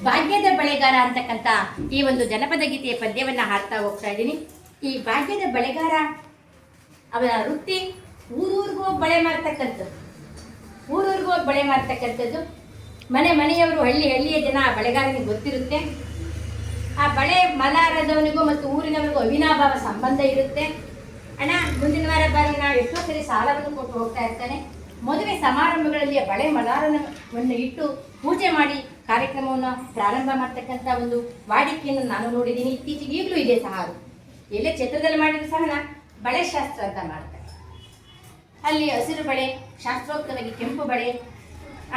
ಭಾಗ್ಯದ ಬಳೆಗಾರ ಅಂತಕ್ಕಂಥ ಈ ಒಂದು ಜನಪದ ಗೀತೆಯ ಪದ್ಯವನ್ನ ಹಾಡ್ತಾ ಹೋಗ್ತಾ ಇದ್ದೀನಿ. ಈ ಭಾಗ್ಯದ ಬಳೆಗಾರ ಅವನ ವೃತ್ತಿ ಊರೂರಿಗೂ ಬಳೆ ಮಾರ್ತಕ್ಕಂಥದ್ದು. ಮನೆಯವರು ಹಳ್ಳಿಯ ಜನ ಆ ಬಳೆಗಾರನಿಗೆ ಗೊತ್ತಿರುತ್ತೆ. ಆ ಬಳೆ ಮಲಾರದವನಿಗೂ ಮತ್ತು ಊರಿನವರಿಗೂ ಅವಿನಾಭಾವ ಸಂಬಂಧ ಇರುತ್ತೆ. ಅಣ್ಣ ಮುಂದಿನ ವಾರ ಬರೋಣ, ಎಷ್ಟೋ ಸರಿ ಸಾಲವನ್ನು ಕೊಟ್ಟು ಹೋಗ್ತಾ ಇರ್ತಾನೆ. ಮದುವೆ ಸಮಾರಂಭಗಳಲ್ಲಿ ಬಳೆ ಮಲಾರವನ್ನು ಇಟ್ಟು ಪೂಜೆ ಮಾಡಿ ಕಾರ್ಯಕ್ರಮವನ್ನು ಪ್ರಾರಂಭ ಮಾಡ್ತಕ್ಕಂಥ ಒಂದು ವಾಡಿಕೆಯನ್ನು ನಾನು ನೋಡಿದ್ದೀನಿ. ಇತ್ತೀಚೆಗೆ ಈಗಲೂ ಇದೆ ಸಹ. ಅದು ಎಲ್ಲೇ ಛತ್ರದಲ್ಲಿ ಮಾಡಿದ್ರು ಸಹ ಬಳೆ ಶಾಸ್ತ್ರ ಅಂತ ಮಾಡ್ತಾರೆ. ಅಲ್ಲಿ ಹಸಿರು ಬಳೆ, ಶಾಸ್ತ್ರೋಕ್ತವಾಗಿ ಕೆಂಪು ಬಳೆ,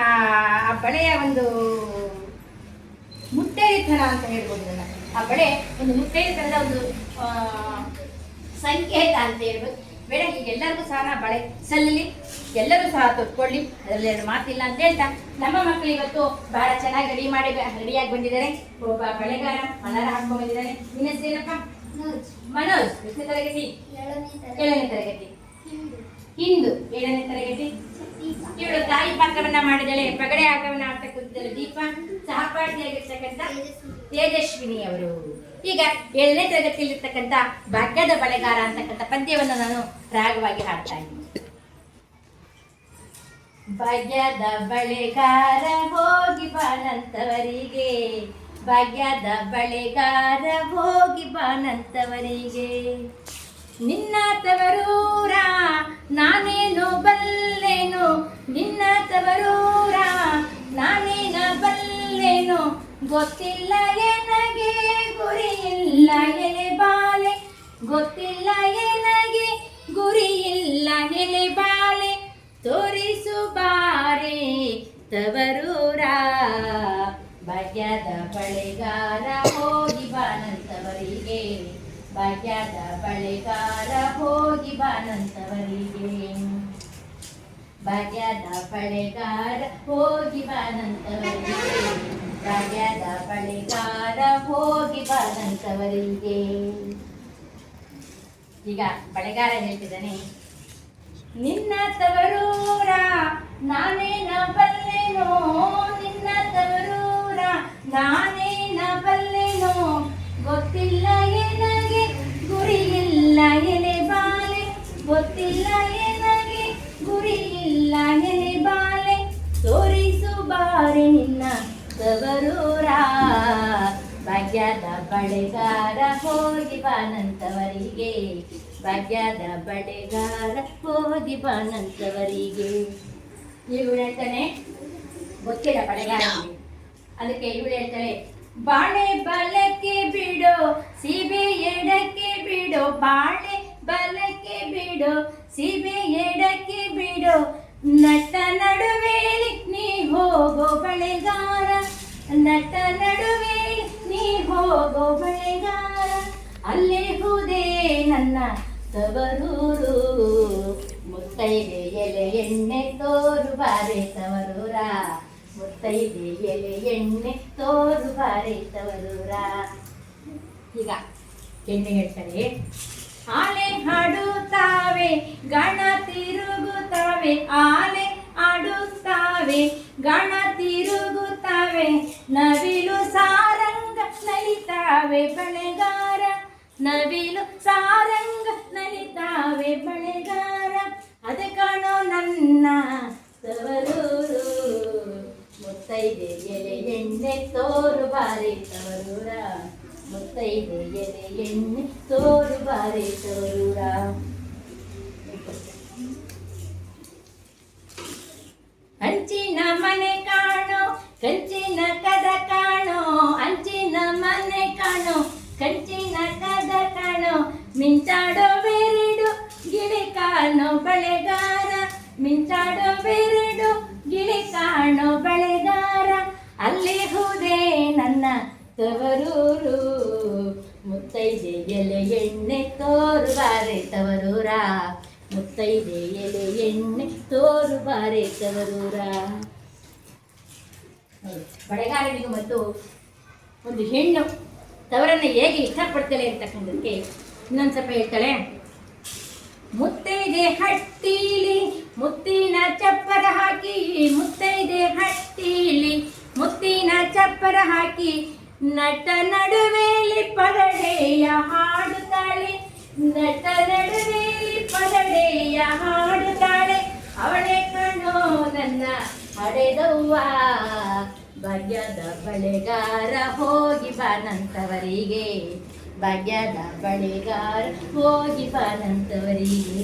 ಆ ಬಳೆಯ ಒಂದು ಮುತ್ತೈದೆತನ ಅಂತ ಹೇಳ್ಬೋದು. ಆ ಬಳೆ ಒಂದು ಮುತ್ತೈದೆತನದ ಒಂದು ಸಂಕೇತ ಅಂತ ಹೇಳ್ಬೋದು. ಬೇಡ, ಈಗ ಎಲ್ಲರಿಗೂ ಸಹ ಬಳೆ ಸಲ್ಲಲಿ, ಎಲ್ಲರೂ ಸಹ ತೊಟ್ಕೊಳ್ಳಿ, ಅದರಲ್ಲಿ ಎರಡು ಮಾತಿಲ್ಲ ಅಂತ ಹೇಳ್ತಾ ನಮ್ಮ ಮಕ್ಕಳು ಇವತ್ತು ಬಹಳ ಚೆನ್ನಾಗಿ ರೆಡಿಯಾಗಿ ಬಂದಿದ್ದಾರೆ. ಒಬ್ಬ ಬಳೆಗಾರ ಮಲಾರ ಹಾಕೊಂಡು ಬಂದಿದ್ದಾನೆ. ನಿನ್ನ ಹೆಸರೇನಪ್ಪ? ಮನೋಜ್. ಎಷ್ಟನೇ ತರಗತಿ? 7ನೇ ತರಗತಿ. ಹಿಂದು 7ನೇ ತರಗತಿ. ಇವಳು ತಾಯಿ ಪಾತ್ರವನ್ನ ಮಾಡಿದಳೆ. ಪಗಡೆ ಆಟವನ್ನ ಆಡ್ತಾ ಕೂತಿದ್ದಾಳೆ ದೀಪ. ಸಹಪಾಠಿಯಾಗಿರ್ತಕ್ಕಂಥ ತೇಜಸ್ವಿನಿ ಅವರು. ಈಗ 7ನೇ ತರಗತಿಯಲ್ಲಿರ್ತಕ್ಕಂಥ ಭಾಗ್ಯದ ಬಳೆಗಾರ ಅಂತಕ್ಕಂಥ ಪದ್ಯವನ್ನು ನಾನು ರಾಗವಾಗಿ ಹಾಡ್ತಾ ಇದ್ದೀನಿ. ಭಾಗ್ಯದ ಬಳೆಗಾರ ಹೋಗಿ ಬಾನಂತವರಿಗೆ, ಭಾಗ್ಯದ ಬಳೆಗಾರ ಹೋಗಿ ಬಾನಂತವರಿಗೆ, ನಿನ್ನ ತವರೂರ ನಾನೇನು ಬಲ್ಲೆನು, ನಿನ್ನ ತವರೂರ ನಾನೇನ ಬಲ್ಲೆನು, ಗೊತ್ತಿಲ್ಲ ಎನಗೆ ಗುರಿಯಿಲ್ಲ ಎಲೆ ಬಾಲೆ, ಗೊತ್ತಿಲ್ಲ ಎನಗೆ ಗುರಿಯಿಲ್ಲ ಎಲೆ ಬಾಲೆ, ತೋರಿಸು ಬಾರೆ ತವರೂರ, ಭಾಗ್ಯದ ಬಳೆಗಾರ ಹೋಗಿ ಬಾನಂತವರಿಗೆ, ಭಾಗ್ಯದ ಬಳೆಗಾರ ಹೋಗಿ ಬಾನಂತವರಿಗೆ, ಭಾಗ್ಯದ ಬಳೆಗಾರ ಹೋಗಿ ಬಾನಂತವರಿಗೆ, ಭಾಗ್ಯದ ಬಳೆಗಾರ ಹೋಗಿ ಬಾನಂತವರಿಗೆ. ಈಗ ಬಳೆಗಾರ ಹೇಳ್ತಿದ್ದಾನೆ, ನಿನ್ನ ತವರೂರ ನಾನೇನ ಬಲ್ಲೆನೋ, ನಿನ್ನ ತವರೂರ ನಾನೇನ ಬಲ್ಲೆನೋ, ಗೊತ್ತಿಲ್ಲ ಎನಗೆ ಗುರಿಯಿಲ್ಲ ಎಲೆ ಬಾಲೆ, ಗೊತ್ತಿಲ್ಲ ಎನಗೆ ಗುರಿಯಿಲ್ಲ ಎಲೆ ಬಾಲೆ, ತೋರಿಸು ಬಾರೆ ನಿನ್ನ ತವರೂರ, ಭಾಗ್ಯದ ಬಳೆಗಾರ ಹೋಗಿ ಬಾನಂತವರಿಗೆ, ಭಾಗ್ಯದ ಬಳೆಗಾರ ಹೋಗಿ ಬಾನಂತವರಿಗೆ. ಇವಳು ಹೇಳ್ತಾನೆ, ಗೊತ್ತಿಲ್ಲ ಬಳೆಗಾರನಿಗೆ. ಅದಕ್ಕೆ ಇವಳು ಹೇಳ್ತಾಳೆ, ಬಾಳೆ ಬಲಕ್ಕೆ ಬಿಡೋ ಸೀಬೆ ಎಡಕ್ಕೆ ಬಿಡೋ, ಬಾಳೆ ಬಲಕ್ಕೆ ಬಿಡೋ ಸೀಬೆ ಎಡಕ್ಕೆ ಬಿಡೋ, ನಟ ನಡುವೇಲಿ ನೀ ಹೋಗೋ ಬಳೆಗಾರ, ನಟ ನಡುವೇಲಿ ನೀ ಹೋಗೋ ಬಳೆಗಾರ, ಅಲ್ಲೇ ಹೋದೆ ನನ್ನ ತವರೂರು, ಮುತ್ತೈದೆ ಎಲೆ ಎಣ್ಣೆ ತೋರು ಬಾರೆ ತವರೂರ, ಮುತ್ತೈದೆ ಎಲೆ ಎಣ್ಣೆ ತೋರು ಬಾರೆ ತವರೂರ. ಈಗ ಎಣ್ಣೆ ಹೇಳ್ತಾರೆ, ಆಲೆ ಹಾಡುತ್ತಾವೆ ಗಣ ತಿರುಗುತ್ತಾವೆ, ಆಲೆ ಆಡುತ್ತಾವೆ ಗಣ ತಿರುಗುತ್ತಾವೆ, ನವಿಲು ಸಾರಂಗ ನಲಿತಾವೆ ಬಳೆಗಾರ, ನವಿಲು ಸಾರಂಗ ನಲಿತಾವೆ ಬಳೆಗಾರ, ಅದ ಕಾಣೋ ನನ್ನ ತವರೂರು, ಮುತ್ತೈದೆ ಎಲೆ ಎಣ್ಣೆ ತೋರು ಬಾರೆ ತವರೂರ, ಮುತ್ತೈದೆ ಎಲೆ ಎಣ್ಣೆ ತೋರು ಬಾರೆ ತವರೂರ. ಹಂಚಿನ ಮನೆ ಕಾಣೋ ಕಂಚಿನ ಕದ ಕಾಣೋ, ಹಂಚಿನ ಮನೆ ಕಾಣೋ ಕಂಚಿನ ಕದ ಕಾಣೋ, ಮಿಂಚಾಡೋ ಬೇರೆಡು ಗಿಳಿ ಕಾಣೋ ಬಳೆಗಾರ, ಮಿಂಚಾಡೋ ಬೇರೆಡು ಗಿಳಿ ಕಾಣೋ ಬಳೆಗಾರ, ಅಲ್ಲಿ ಹೋದೆ ನನ್ನ ತವರೂರು, ಮುತ್ತೈದೆ ಎಲೆ ಎಣ್ಣೆ ತೋರು ಬಾರೆ ತವರೂರ, ಮುತ್ತೈದೆ ಎಲೆ ಎಣ್ಣೆ ತೋರು ಬಾರೆ ತವರೂರ. ಬಳೆಗಾರನಿಗೂ ಮತ್ತು ಒಂದು ಹೆಣ್ಣು ತವರನ್ನು ಹೇಗೆ ಇಷ್ಟಪಡ್ತಾಳೆ ಅಂತಕ್ಕಂಥದ್ದಕ್ಕೆ ಇನ್ನೊಂದು ಸ್ವಲ್ಪ ಹೇಳ್ತಾಳೆ. ಮುತ್ತೈದೆ ಹಟ್ಟಿಲಿ ಮುತ್ತಿನ ಚಪ್ಪರ ಹಾಕಿ, ಮುತ್ತೈದೆ ಹಟ್ಟಿಲಿ ಮುತ್ತಿನ ಚಪ್ಪರ ಚಾಮರ ಹಾಕಿ ನಟ ನಡುವೆಯಲ್ಲಿ ಪರಡೆಯ ಹಾಡುತ್ತಾಳೆ, ನಟ ನಡುವೆಯಲ್ಲಿ ಪರಡೆಯ ಹಾಡುತ್ತಾಳೆ, ಅವಳೇ ಕಣೋ ನನ್ನ ಹಡೆದವ್ವ, ಭಾಗ್ಯದ ಬಳೆಗಾರ ಹೋಗಿ ಬಾನಂತವರಿಗೆ, ಭಾಗ್ಯದ ಬಳೆಗಾರ ಹೋಗಿ ಬಾನಂತವರಿಗೆ,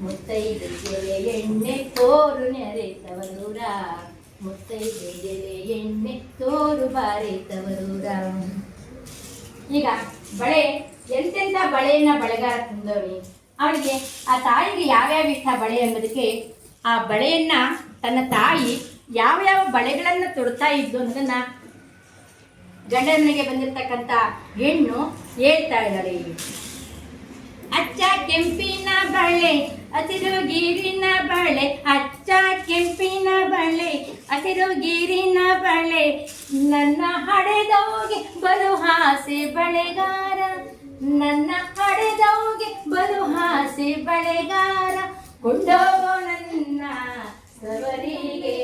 ಮುತ್ತೈದೆಗೆ ಎಣ್ಣೆ ತೋರು ನೆರೆತವರೂರ, ಮುತ್ತೈದೆಗೆ ಎಣ್ಣೆ ತೋರು ಬಾರೆತವರೂರ. ಈಗ ಬಳೆ ಎಂತೆಂಥ ಬಳೆಯನ್ನ ಬಳೆಗಾರ ತಂದವನಿ, ಅವನಿಗೆ ಆ ತಾಯಿಗೆ ಯಾವ್ಯಾವ ಇಷ್ಟ ಬಳೆ ಎಂಬುದಕ್ಕೆ ಆ ಬಳೆಯನ್ನ ತನ್ನ ತಾಯಿ ಯಾವ ಯಾವ ಬಳೆಗಳನ್ನು ತೊಡ್ತಾ ಇದ್ದು ಅನ್ನೋದನ್ನ ಗಂಡನ ಮನೆಗೆ ಬಂದಿರತಕ್ಕಂಥ ಹೆಣ್ಣು ಹೇಳ್ತಾ ಇದ್ದಾಳೆ. ಅಚ್ಚ ಕೆಂಪಿನ ಬಳೆ ಹಸಿರು ಗೀರಿನ ಬಳೆ, ಅಚ್ಚ ಕೆಂಪಿನ ಬಳೆ ಹಸಿರು ಗೀರಿನ ಬಳೆ, ನನ್ನ ಹಡೆದವ್ಗೆ ಬಲು ಹಾಸೆ ಬಳೆಗಾರ, ನನ್ನ ಹಡೆದವ್ಗೆ ಬಲು ಹಾಸೆ ಬಳೆಗಾರ, ಕೊಂಡೋಗೋ ನನ್ನ ಸವರಿಗೆ,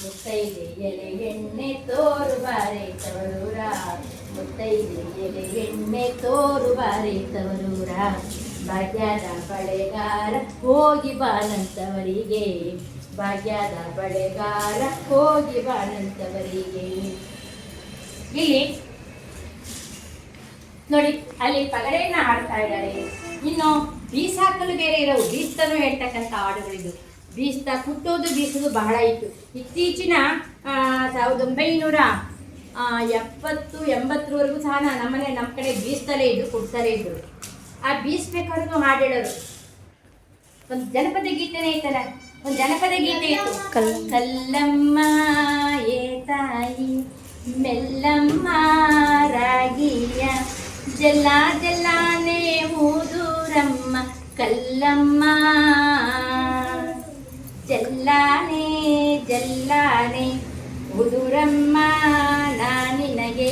ಮುತ್ತೈದೆ ಎಲೆ ಎಣ್ಣೆ ತೋರು ಬಾರೆತವರೂರ, ಮುತ್ತೈದೆ ಎಲೆ ಎಣ್ಣೆ ತೋರು ಬಾರೆತವರೂರ, ಭಾಗ್ಯದ ಬಳೆಗಾರ ಹೋಗಿ ಬಾನಂತವರಿಗೆ, ಭಾಗ್ಯದ ಬಳೆಗಾರ ಹೋಗಿ ಬಾನಂತವರಿಗೆ. ಇಲ್ಲಿ ನೋಡಿ, ಅಲ್ಲಿ ಪಗಡೆಯನ್ನ ಹಾಡ್ತಾ ಇದ್ದಾರೆ. ಇನ್ನು ಬೀಸಾಕಲು ಬೇರೆ ಇರೋವು, ಬೀಸ್ತನು ಹೇಳ್ತಕ್ಕಂಥ ಹಾಡುಗಳಿದ್ದು. ಬೀಸ್ತಾ ಕುಟ್ಟೋದು ಬೀಸೋದು ಬಹಳ ಇತ್ತು. ಇತ್ತೀಚಿನ 1970-80ವರೆಗೂ ಸಹ ನಮ್ಮ ಕಡೆ ಬೀಸ್ತಲೇ ಇದ್ದು ಕುಡ್ತಲೇ ಇದ್ದರು. ಆ ಬೀಸ್ಬೇಕಾದ್ರೂ ಹಾಡು ಹೇಳೋರು. ಒಂದು ಜನಪದ ಗೀತೆನೇ ಇತ್ತಲ್ಲ, ಒಂದು ಜನಪದ ಗೀತೆ ಇತ್ತು. ಕಲ್ಲಮ್ಮ ಏ ತಾಯಿ ಮೆಲ್ಲಮ್ಮ ರಾಗಿಯ, ಜಲ್ಲ ಜಲ್ಲಾನೆ ಊದೂರಮ್ಮ ಕಲ್ಲಮ್ಮ, ಜಲ್ಲಾನೆ ಜಲ್ಲಾನೆ ಉದುರಮ್ಮ ನಾನಿನಗೆ,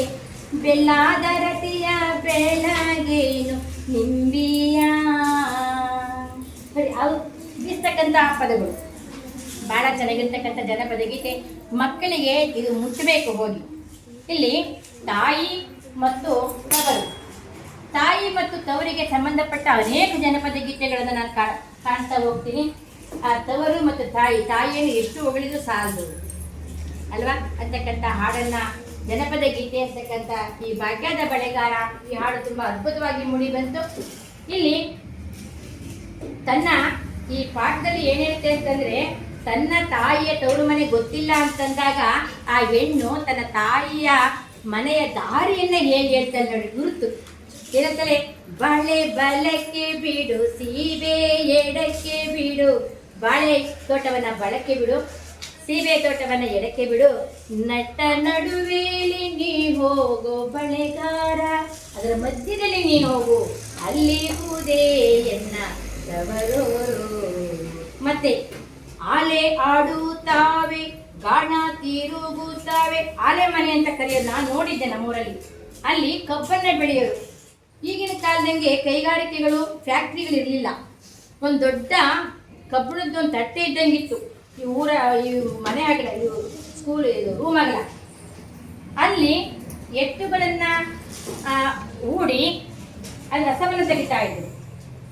ಬೆಳ್ಳಾದ ರತಿಯ ಬೆಳಗೇನು ನಿಂಬಿಯ. ಅವು ಬೀಸ್ತಕ್ಕಂಥ ಪದಗಳು ಭಾಳ ಚೆನ್ನಾಗಿರ್ತಕ್ಕಂಥ ಜನಪದ ಗೀತೆ. ಮಕ್ಕಳಿಗೆ ಇದು ಮುಟ್ಟಬೇಕು ಹೋಗಿ. ಇಲ್ಲಿ ತಾಯಿ ಮತ್ತು ತವರು, ತಾಯಿ ಮತ್ತು ತವರಿಗೆ ಸಂಬಂಧಪಟ್ಟ ಅನೇಕ ಜನಪದ ಗೀತೆಗಳನ್ನು ನಾನು ಕಾಣ್ತಾ ಹೋಗ್ತೀನಿ. ಆ ತವರು ಮತ್ತು ತಾಯಿಯನ್ನು ಎಷ್ಟು ಹೊಗಳಿದ್ರು ಸಾಲದು ಅಲ್ವಾ ಅಂತಕ್ಕಂಥ ಹಾಡನ್ನ, ಜನಪದ ಗೀತೆ ಅಂತಕ್ಕಂಥ ಈ ಭಾಗ್ಯದ ಬಳೆಗಾರ ಈ ಹಾಡು ತುಂಬ ಅದ್ಭುತವಾಗಿ ಮೂಡಿ ಬಂತು. ಇಲ್ಲಿ ತನ್ನ ಈ ಪಾಠದಲ್ಲಿ ಏನು ಹೇಳುತ್ತೆ ಅಂತಂದ್ರೆ, ತನ್ನ ತಾಯಿಯ ತವರು ಮನೆ ಗೊತ್ತಿಲ್ಲ ಅಂತಂದಾಗ ಆ ಹೆಣ್ಣು ತನ್ನ ತಾಯಿಯ ಮನೆಯ ದಾರಿಯನ್ನ ಹೇಗೆ ಹೇಳ್ತಾಳೆ ನೋಡಿ, ಗುರುತು ಹೇಳ್ತಾಳೆ. ಬಾಳೆ ಬಲಕ್ಕೆ ಬಿಡು, ಸೀಬೆ ಎಡಕ್ಕೆ ಬಿಡು, ಬಾಳೆ ತೋಟವನ್ನ ಬಳಕೆ ಬಿಡು, ಸೀಬೆ ತೋಟವನ್ನ ಎಡಕ್ಕೆ ಬಿಡು, ನಟ ನಡುವೆಯಲ್ಲಿ ನೀ ಹೋಗೋ ಬಳೆಗಾರ, ಅದರ ಮಧ್ಯದಲ್ಲಿ ನೀ ಹೋಗು, ಅಲ್ಲಿ ಹೂದೇ ಎನ್ನ ತವರೂರು. ಮತ್ತೆ ಆಲೆ ಆಡುತ್ತಾವೆ, ಗಾಣ ತಿರುಗುತ್ತಾವೆ, ಆಲೆ ಮನೆ ಅಂತ ಕರೆಯೋದು ನಾನು ನೋಡಿದ್ದೆ ನಮ್ಮೂರಲ್ಲಿ. ಅಲ್ಲಿ ಕಬ್ಬನ್ನ ಬೆಳೆಯೋರು. ಈಗಿನ ಕಾಲದಂಗೆ ಕೈಗಾರಿಕೆಗಳು ಫ್ಯಾಕ್ಟ್ರಿಗಳು ಇರಲಿಲ್ಲ. ಒಂದು ದೊಡ್ಡ ಕಬ್ಬಿಣದ್ದು ಒಂದು ತಟ್ಟೆ ಇದ್ದಂಗಿತ್ತು ಈ ಮನೆ ಆಗಲ್ಲ, ಇದು ಸ್ಕೂಲ್, ಇದು ರೂಮ್ ಆಗಲ್ಲ. ಅಲ್ಲಿ ಎತ್ತುಗಳನ್ನು ಹೂಡಿ ಅಲ್ಲಿ ರಸವನ್ನು ತೆಗಿತಾ ಇದ್ರು.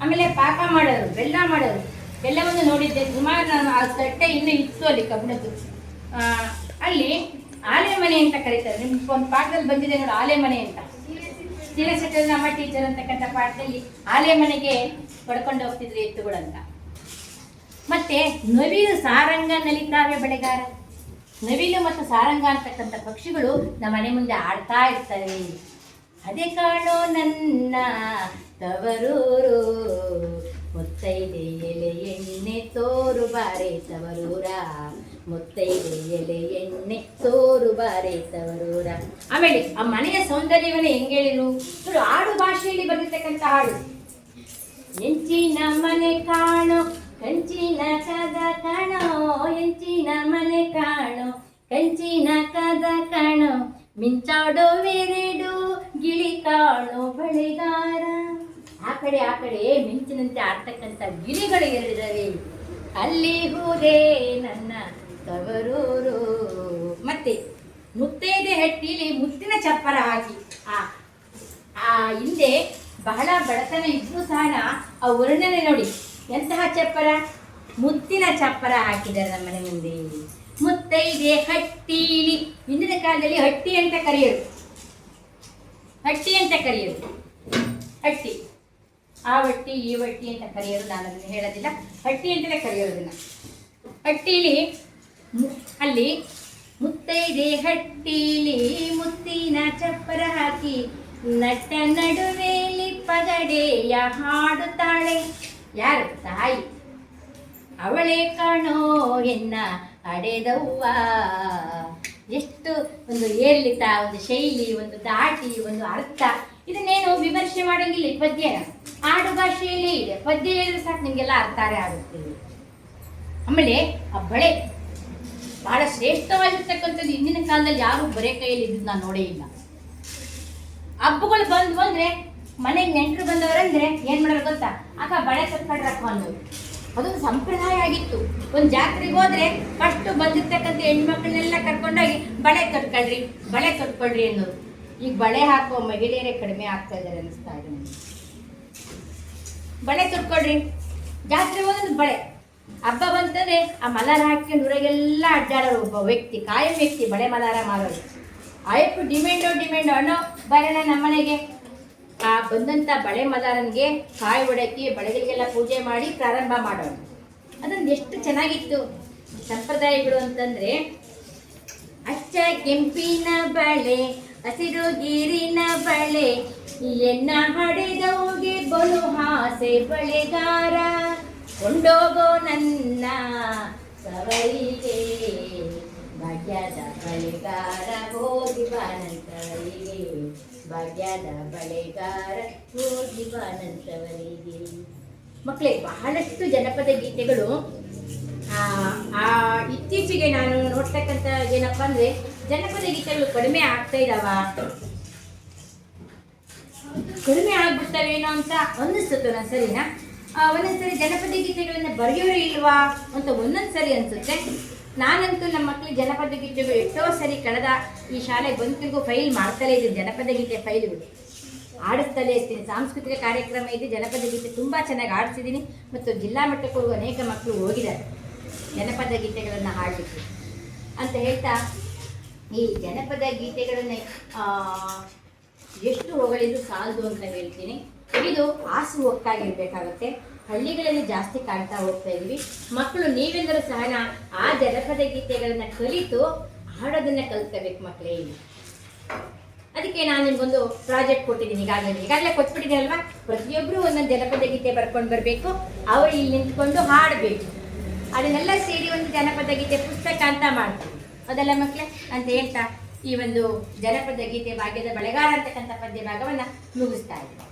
ಆಮೇಲೆ ಪಾಕ ಮಾಡೋರು, ಬೆಲ್ಲ ಮಾಡೋರು, ಎಲ್ಲವನ್ನು ನೋಡಿದ್ದೆ ಸುಮಾರು. ನಾನು ಆ ತಟ್ಟೆ ಇನ್ನೂ ಇತ್ತು ಅಲ್ಲಿ ಕಬ್ಬಿಣದ್ದು. ಅಲ್ಲಿ ಆಲೆ ಮನೆ ಅಂತ ಕರೀತಾರೆ. ನಿಮ್ಗೆ ಒಂದು ಪಾಠದಲ್ಲಿ ಬಂದಿದೆ ನೋಡಿ, ಆಲೆ ಮನೆ ಅಂತ. ಚೀಲಸೆಟ್ಟಲ್ಲಿ ನಮ್ಮ ಟೀಚರ್ ಅಂತಕ್ಕಂಥ ಪಾಠದಲ್ಲಿ ಆಲೆ ಮನೆಗೆ ಪಡ್ಕೊಂಡು ಹೋಗ್ತಿದ್ರು ಎತ್ತುಗಳಂತ. ಮತ್ತೆ ನವಿಲು ಸಾರಂಗ ನಲಿತಾವೆ ಬೆಳೆಗಾರ. ನವಿಲು ಮತ್ತು ಸಾರಂಗ ಅಂತಕ್ಕಂಥ ಪಕ್ಷಿಗಳು ನಮ್ಮ ಮನೆ ಮುಂದೆ ಆಡ್ತಾ ಇರ್ತವೆ. ಅದೇ ಕಾಣೋ ನನ್ನ ತವರೂರು, ಮುತ್ತೈದೆ ಎಲೆ ಎಣ್ಣೆ ತೋರು ಬಾರೆ ತವರೂರ, ಮುತ್ತೈದೆ ಎಲೆ ಎಣ್ಣೆ ತೋರು ಬಾರೆ ತವರೂರ. ಆಮೇಲೆ ಆ ಮನೆಯ ಸೌಂದರ್ಯವನ್ನ ಹೆಂಗೆ ಹೇಳಿರು ನೋಡು, ಆಡು ಭಾಷೆಯಲ್ಲಿ ಬಂದಿರ್ತಕ್ಕಂಥ ಹಾಡು. ಎಂಚಿನ ಮನೆ ಕಾಣೋ ಕಂಚಿನ ಕದ ಕಾಣೋ, ಎಂಚಿನ ಮನೆ ಕಾಣೋ ಕಂಚಿನ ಕದ ಕಾಣೋ, ಮಿಂಚಾಡೋ ವೆರೆಡು ಗಿಳಿ ಕಾಣೋ ಬಳೆಗಾರ. ಆ ಕಡೆ ಮಿಂಚಿನಂತೆ ಆಡ್ತಕ್ಕಂಥ ಗಿಳಿಗಳು ಎರಡಿರವೆ, ಅಲ್ಲಿ ಹೋದೆ ನನ್ನ ತವರೂರು. ಮತ್ತೆ ಮುತ್ತೈದೆ ಹಟ್ಟಿಲಿ ಮುತ್ತಿನ ಚಪ್ಪರ ಹಾಕಿ ಆ ಆ ಹಿಂದೆ ಬಹಳ ಬಡತನ ಇದ್ರೂ ಸಹ ಆ ವರ್ಣನೆ ನೋಡಿ, ಎಂತಹ ಚಪ್ಪರ, ಮುತ್ತಿನ ಚಪ್ಪರ ಹಾಕಿದ್ದಾರೆ ನಮ್ಮ ಮನೆ ಮುಂದೆ. ಮುತ್ತೈದೆ ಹಟ್ಟಿಲಿ, ಹಿಂದಿನ ಕಾಲದಲ್ಲಿ ಹಟ್ಟಿ ಅಂತ ಕರೆಯೋರು, ಹಟ್ಟಿ ಅಂತ ಕರೆಯೋರು, ಹಟ್ಟಿ, ಆ ವಟ್ಟಿ ಈ ವಟ್ಟಿ ಅಂತ ಕರೆಯೋರು, ನಾನು ಅದನ್ನು ಹೇಳೋದಿಲ್ಲ, ಹಟ್ಟಿ ಅಂತಲೇ ಕರೆಯೋದನ್ನ. ಹಟ್ಟಿಲಿ ಅಲ್ಲಿ ಮುತ್ತೈದೆ ಹಟ್ಟಿಲಿ ಮುತ್ತಿನ ಚಪ್ಪರ ಹಾಕಿ ನಟ ನಡುವೆಲಿ ಪಗಡೆಯ ಹಾಡುತ್ತಾಳೆ. ಯಾರು? ತಾಯಿ. ಅವಳೇ ಕಾಣೋ ಎನ್ನ ಅಡೆದವ್ವ. ಎಷ್ಟು ಒಂದು ಏರಿಳಿತ, ಒಂದು ಶೈಲಿ, ಒಂದು ದಾಟಿ, ಒಂದು ಅರ್ಥ. ಇದನ್ನೇನು ವಿಮರ್ಶೆ ಮಾಡೋಂಗಿಲ್ಲ. ಈ ಪದ್ಯನ ಆಡು ಭಾಷೆಯಲ್ಲೇ ಇದೆ. ಪದ್ಯ ಹೇಳಿದ್ರೆ ಸಾಕು ನಿಮಗೆಲ್ಲ ಅರ್ಥಾರೆ ಆಗುತ್ತೆ. ಆಮೇಲೆ ಆ ಬಳೆ ಬಹಳ ಶ್ರೇಷ್ಠವಾಗಿರ್ತಕ್ಕಂಥದ್ದು. ಇಂದಿನ ಕಾಲದಲ್ಲಿ ಯಾರು ಬರೆ ಕೈಯಲ್ಲಿ ಇದ್ದು ನಾನು ನೋಡೇ ಇಲ್ಲ. ಹಬ್ಬಗಳು ಬಂದ್ರೆ ಮನೆಗೆ ನೆಂಟರು ಬಂದವರಂದ್ರೆ ಏನ್ ಮಾಡೋದು ಗೊತ್ತಾ, ಅಕ್ಕ ಬಳೆ ಕಟ್ಕೊಂಡ್ರಕ್ಕ ಅನ್ನೋದು. ಅದೊಂದು ಸಂಪ್ರದಾಯ ಆಗಿತ್ತು. ಒಂದು ಜಾತ್ರೆಗೆ ಹೋದ್ರೆ ಫಸ್ಟ್ ಬಂದಿರ್ತಕ್ಕಂಥ ಹೆಣ್ಮಕ್ಳನ್ನೆಲ್ಲ ಕರ್ಕೊಂಡೋಗಿ ಬಳೆ ಕಟ್ಕೊಳ್ರಿ, ಬಳೆ ಕಟ್ಕೊಳ್ರಿ ಅನ್ನೋದು. ಈಗ ಬಳೆ ಹಾಕುವ ಮಹಿಳೆಯರೇ ಕಡಿಮೆ ಆಗ್ತಾ ಇದ್ದಾರೆ ಅನಿಸ್ತಾ ಇದೆ. ಬಳೆ ಕಟ್ಕೊಳ್ರಿ, ಜಾತ್ರೆ ಹೋದ್ರೆ ಬಳೆ, ಹಬ್ಬ ಬಂತಂದ್ರೆ ಆ ಮಲಾರ ಹಾಕೊಂಡು ಊರಾಗೆಲ್ಲ ಅಡ್ಡಾಡೋರು. ಒಬ್ಬ ವ್ಯಕ್ತಿ, ಕಾಯಂ ವ್ಯಕ್ತಿ, ಬಳೆ ಮಲಾರ ಮಾರೋರು. ಆಯ್ತು ಡಿಮ್ಯಾಂಡು ಅನ್ನೋ ಬರೋಣ ನಮ್ಮನೆಗೆ. ಆ ಬಂದಂಥ ಬಳೆ ಮಲಾರನಿಗೆ ಕಾಯಿ ಒಡಕಿ ಬಳೆಗಳಿಗೆಲ್ಲ ಪೂಜೆ ಮಾಡಿ ಪ್ರಾರಂಭ ಮಾಡೋಣ. ಅದೊಂದು ಎಷ್ಟು ಚೆನ್ನಾಗಿತ್ತು ಸಂಪ್ರದಾಯಗಳು ಅಂತಂದ್ರೆ, ಅಚ್ಚ ಕೆಂಪಿನ ಬಳೆ, ಹಸಿರು ಗೀರಿನ ಬಳೆ, ಎನ್ನ ಹಡೆದವ್ಗೆ ಬಲು ಹಾಸೆ ಬಳೆಗಾರ, ಕೊಂಡೋಗೋ ನನ್ನ ಸವರಿಗೆ ಭಾಗ್ಯದ ಬಳೆಗಾರ, ಹೋಗಿ ಬಾನಂತವರಿಗೆ, ಭಾಗ್ಯದ ಬಳೆಗಾರ, ಹೋಗಿ ಬಾನಂತವರಿಗೆ. ಮಕ್ಕಳೇ, ಬಹಳಷ್ಟು ಜನಪದ ಗೀತೆಗಳು ಇತ್ತೀಚೆಗೆ ನಾನು ನೋಡ್ತಕ್ಕಂಥ ಏನಪ್ಪ ಅಂದ್ರೆ, ಜನಪದ ಗೀತೆಗಳು ಕಡಿಮೆ ಆಗ್ತಾ ಇದಾವ, ಕಡಿಮೆ ಆಗ್ಬಿಡ್ತಾವೇನೋ ಅಂತ ಅನ್ನಿಸುತ್ತೆ. ನಾನು ಸರಿನಾ? ಒಂದೊಂದ್ಸರಿ ಜನಪದ ಗೀತೆಗಳನ್ನ ಬರೆಯೋರು ಇಲ್ವಾ ಅಂತ ಒಂದೊಂದ್ಸರಿ ಅನ್ಸುತ್ತೆ. ನಾನಂತೂ ನಮ್ಮ ಮಕ್ಕಳಿಗೆ ಜನಪದ ಗೀತೆಗಳು ಎಷ್ಟೋ ಸರಿ ಕಳೆದ ಈ ಶಾಲೆ ಬಂತಿಗೂ ಫೈಲ್ ಮಾಡ್ತಲೇ ಇದ್ದೀನಿ. ಜನಪದ ಗೀತೆ ಫೈಲ್ಗಳು ಆಡಿಸ್ತಲೇ ಇರ್ತೀನಿ. ಸಾಂಸ್ಕೃತಿಕ ಕಾರ್ಯಕ್ರಮ ಇದೆ, ಜನಪದ ಗೀತೆ ತುಂಬ ಚೆನ್ನಾಗಿ ಆಡಿಸಿದ್ದೀನಿ. ಮತ್ತು ಜಿಲ್ಲಾ ಮಟ್ಟಕ್ಕೆ ಹೋಗುವ ಅನೇಕ ಮಕ್ಕಳು ಹೋಗಿದ್ದಾರೆ ಜನಪದ ಗೀತೆಗಳನ್ನು ಹಾಡಲಿಕ್ಕೆ ಅಂತ ಹೇಳ್ತಾ, ಈ ಜನಪದ ಗೀತೆಗಳನ್ನ ಎಷ್ಟು ಹೊಗಳಿದ್ರು ಸಾಲದು ಅಂತ ಹೇಳ್ತೀನಿ. ಇದು ಆಸು ಒಕ್ಕಾಗಿರ್ಬೇಕಾಗುತ್ತೆ. ಹಳ್ಳಿಗಳಲ್ಲಿ ಜಾಸ್ತಿ ಕಾಣ್ತಾ ಹೋಗ್ತಾ ಇದೀವಿ. ಮಕ್ಕಳು ನೀವೆಲ್ಲರೂ ಸಹ ಆ ಜನಪದ ಗೀತೆಗಳನ್ನ ಕಲಿತು ಹಾಡೋದನ್ನ ಕಲ್ತ್ಕೋಬೇಕು ಮಕ್ಕಳೇ. ಅದಕ್ಕೆ ನಾನು ನಿಮ್ಗೊಂದು ಪ್ರಾಜೆಕ್ಟ್ ಕೊಟ್ಟಿದ್ದೀನಿ. ಈಗಾಗಲೇ ಕೊಟ್ಬಿಟ್ಟಿದ್ದೀನಿ ಅಲ್ವಾ? ಪ್ರತಿಯೊಬ್ಬರು ಒಂದೊಂದು ಜನಪದ ಗೀತೆ ಬರ್ಕೊಂಡು ಬರಬೇಕು. ಅವರು ಇಲ್ಲಿ ನಿಂತ್ಕೊಂಡು ಹಾಡಬೇಕು. ಅದನ್ನೆಲ್ಲ ಸೇರಿ ಒಂದು ಜನಪದ ಗೀತೆ ಪುಸ್ತಕ ಅಂತ ಮಾಡ್ತೀವಿ. ಅದೆಲ್ಲ ಮಕ್ಕಳೇ ಅಂತ ಹೇಳ್ತಾ ಈ ಒಂದು ಜನಪದ ಗೀತೆ ಭಾಗ್ಯದ ಬಳೆಗಾರ ಅಂತಕ್ಕಂಥ ಪದ್ಯ ಭಾಗವನ್ನು ಮುಗಿಸ್ತಾ ಇದ್ದೀನಿ.